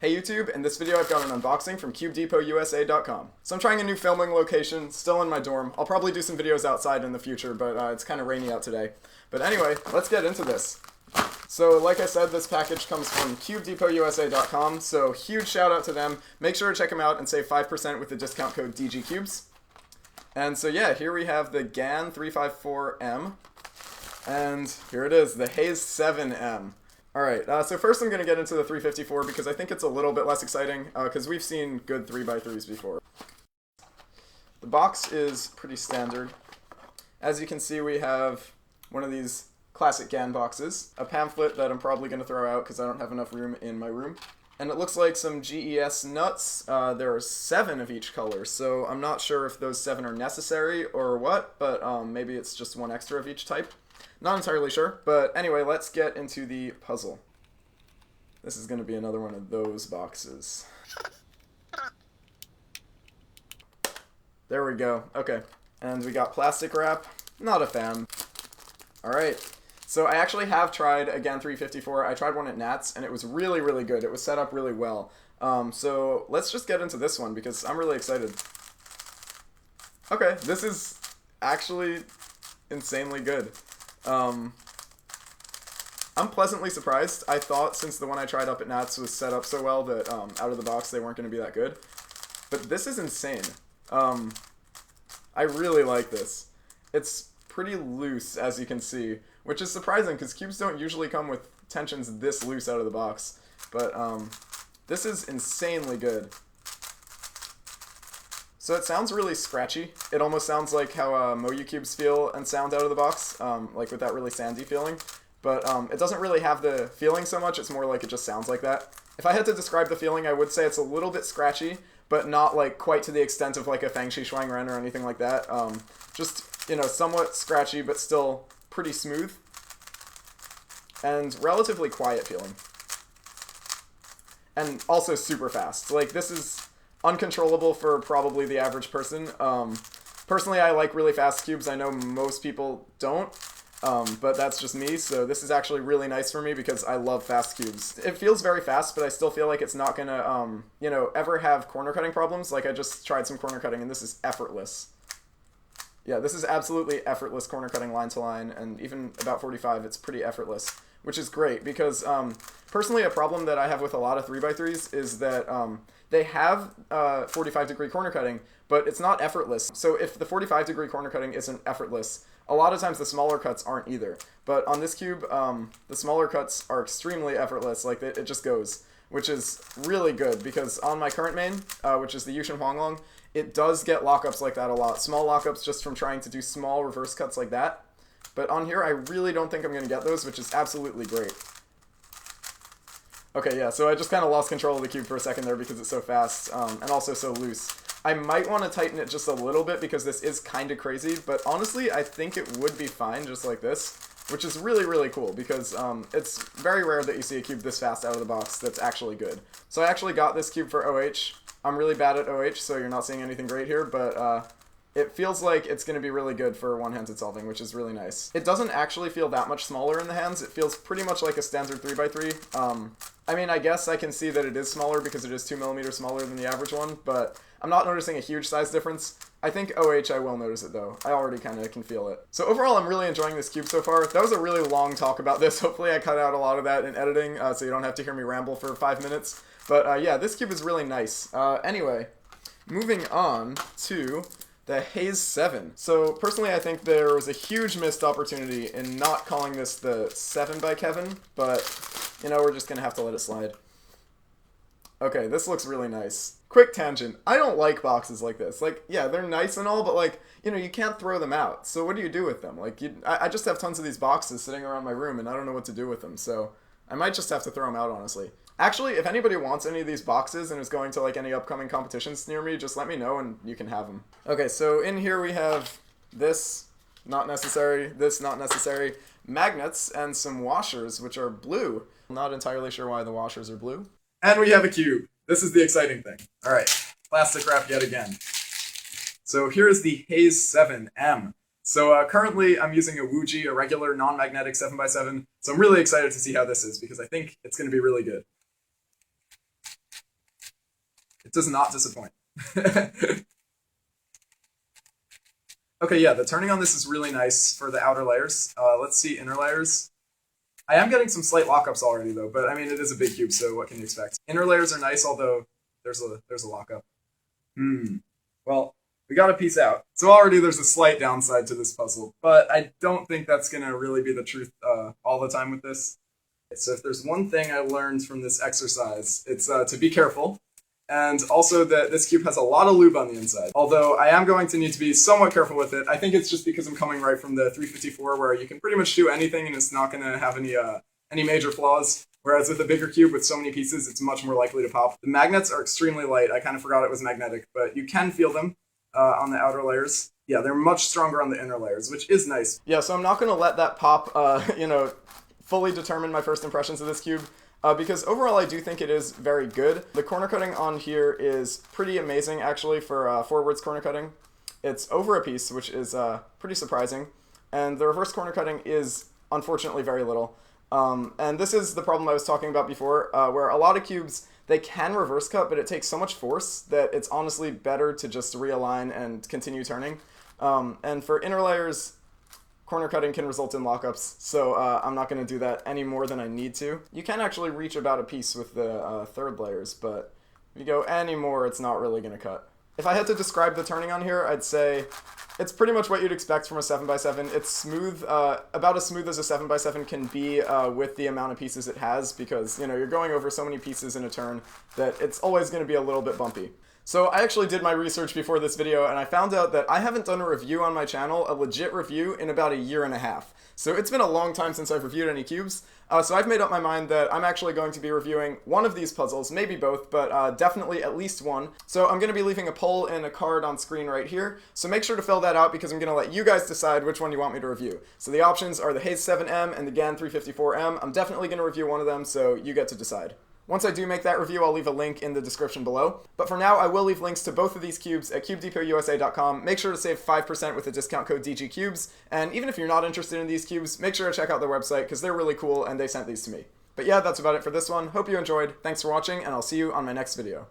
Hey YouTube, in this video I've got an unboxing from CubeDepotUSA.com. So I'm trying a new filming location, still in my dorm. I'll probably do some videos outside in the future, but it's kind of rainy out today. But anyway, let's get into this. So like I said, this package comes from CubeDepotUSA.com, so huge shout out to them. Make sure to check them out and save 5% with the discount code DGCubes. And so yeah, here we have the GAN354M, and here it is, the HAYS7M. Alright, so first I'm going to get into the 354 because I think it's a little bit less exciting, because we've seen good 3x3s before. The box is pretty standard. As you can see, we have one of these classic GAN boxes, a pamphlet that I'm probably going to throw out because I don't have enough room in my room, and it looks like some GES nuts. There are 7 of each color, so I'm not sure if those 7 are necessary or what, but maybe it's just one extra of each type. Not entirely sure, but anyway, let's get into the puzzle. This is going to be another one of those boxes. There we go. Okay. And we got plastic wrap. Not a fan. Alright. So I actually have tried a GAN354. I tried one at Nats, and it was really, really good. It was set up really well. So let's just get into this one, because I'm really excited. Okay, this is actually insanely good. I'm pleasantly surprised. I thought since the one I tried up at Nats was set up so well that out of the box they weren't going to be that good. But this is insane. I really like this. It's pretty loose, as you can see, which is surprising because cubes don't usually come with tensions this loose out of the box. But this is insanely good. So it sounds really scratchy. It almost sounds like how Moyu cubes feel and sound out of the box, like with that really sandy feeling. But it doesn't really have the feeling so much, it's more like it just sounds like that. If I had to describe the feeling, I would say it's a little bit scratchy, but not like quite to the extent of like a Fangshi Shuangren or anything like that. Just, you know, somewhat scratchy, but still pretty smooth. And relatively quiet feeling. And also super fast. Like, this is uncontrollable for probably the average person. Personally, I like really fast cubes. I know most people don't, but that's just me, so this is actually really nice for me because I love fast cubes. It feels very fast, but I still feel like it's not gonna, you know, ever have corner cutting problems. Like, I just tried some corner cutting, and this is effortless. Yeah, this is absolutely effortless corner cutting line to line, and even about 45, it's pretty effortless, which is great because, personally, a problem that I have with a lot of 3x3s is that, they have 45-degree corner cutting, but it's not effortless. So if the 45-degree corner cutting isn't effortless, a lot of times the smaller cuts aren't either. But on this cube, the smaller cuts are extremely effortless. Like, it just goes, which is really good because on my current main, which is the Yushin Huanglong, it does get lockups like that a lot. Small lockups just from trying to do small reverse cuts like that. But on here, I really don't think I'm going to get those, which is absolutely great. Okay, yeah, so I just kind of lost control of the cube for a second there because it's so fast, and also so loose. I might want to tighten it just a little bit because this is kind of crazy, but honestly, I think it would be fine just like this, which is really, really cool because it's very rare that you see a cube this fast out of the box that's actually good. So I actually got this cube for OH. I'm really bad at OH, so you're not seeing anything great here, but it feels like it's going to be really good for one-handed solving, which is really nice. It doesn't actually feel that much smaller in the hands. It feels pretty much like a standard 3x3. I mean, I guess I can see that it is smaller because it is 2mm smaller than the average one, but I'm not noticing a huge size difference. I think OH I will notice it though. I already kind of can feel it. So overall, I'm really enjoying this cube so far. That was a really long talk about this. Hopefully I cut out a lot of that in editing, so you don't have to hear me ramble for 5 minutes. But yeah, this cube is really nice. Anyway, moving on to the HAYS7. So personally, I think there was a huge missed opportunity in not calling this the 7 by Kevin, but you know, we're just gonna have to let it slide. Okay, this looks really nice. Quick tangent. I don't like boxes like this. Like, yeah, they're nice and all, but like, you know, you can't throw them out. So what do you do with them? Like, I just have tons of these boxes sitting around my room, and I don't know what to do with them. So I might just have to throw them out, honestly. Actually, if anybody wants any of these boxes and is going to like any upcoming competitions near me, just let me know and you can have them. Okay, so in here we have this, not necessary, this, not necessary, magnets, and some washers, which are blue. Not entirely sure why the washers are blue. And we have a cube. This is the exciting thing. All right, plastic wrap yet again. So here's the HAYS7M. So currently I'm using a Wuji, a regular non-magnetic 7x7. So I'm really excited to see how this is because I think it's going to be really good. It does not disappoint. Okay, yeah, the turning on this is really nice for the outer layers. Let's see inner layers. I am getting some slight lockups already though, but I mean it is a big cube, so what can you expect? Inner layers are nice, although there's a lockup. Well, we got a piece out. So already there's a slight downside to this puzzle, but I don't think that's gonna really be the truth all the time with this. So if there's one thing I learned from this exercise, it's to be careful. And also that this cube has a lot of lube on the inside. Although I am going to need to be somewhat careful with it. I think it's just because I'm coming right from the 354 where you can pretty much do anything and it's not going to have any major flaws. Whereas with a bigger cube with so many pieces, it's much more likely to pop. The magnets are extremely light. I kind of forgot it was magnetic, but you can feel them on the outer layers. Yeah, they're much stronger on the inner layers, which is nice. Yeah, so I'm not going to let that pop, fully determine my first impressions of this cube. Because overall I do think it is very good. The corner cutting on here is pretty amazing actually for forwards corner cutting. It's over a piece, which is pretty surprising. And the reverse corner cutting is unfortunately very little. And this is the problem I was talking about before, where a lot of cubes, they can reverse cut, but it takes so much force that it's honestly better to just realign and continue turning. And for inner layers, corner cutting can result in lockups, so I'm not going to do that any more than I need to. You can actually reach about a piece with the third layers, but if you go any more, it's not really going to cut. If I had to describe the turning on here, I'd say it's pretty much what you'd expect from a 7x7. It's smooth, about as smooth as a 7x7 can be with the amount of pieces it has, because you're going over so many pieces in a turn that it's always going to be a little bit bumpy. So I actually did my research before this video, and I found out that I haven't done a review on my channel, a legit review, in about a year and a half. So it's been a long time since I've reviewed any cubes. So I've made up my mind that I'm actually going to be reviewing one of these puzzles, maybe both, but definitely at least one. So I'm going to be leaving a poll and a card on screen right here. So make sure to fill that out because I'm going to let you guys decide which one you want me to review. So the options are the HAYS7M and the GAN354M. I'm definitely going to review one of them, so you get to decide. Once I do make that review, I'll leave a link in the description below. But for now, I will leave links to both of these cubes at CubeDepotUSA.com. Make sure to save 5% with the discount code DGCubes. And even if you're not interested in these cubes, make sure to check out their website because they're really cool and they sent these to me. But yeah, that's about it for this one. Hope you enjoyed. Thanks for watching, and I'll see you on my next video.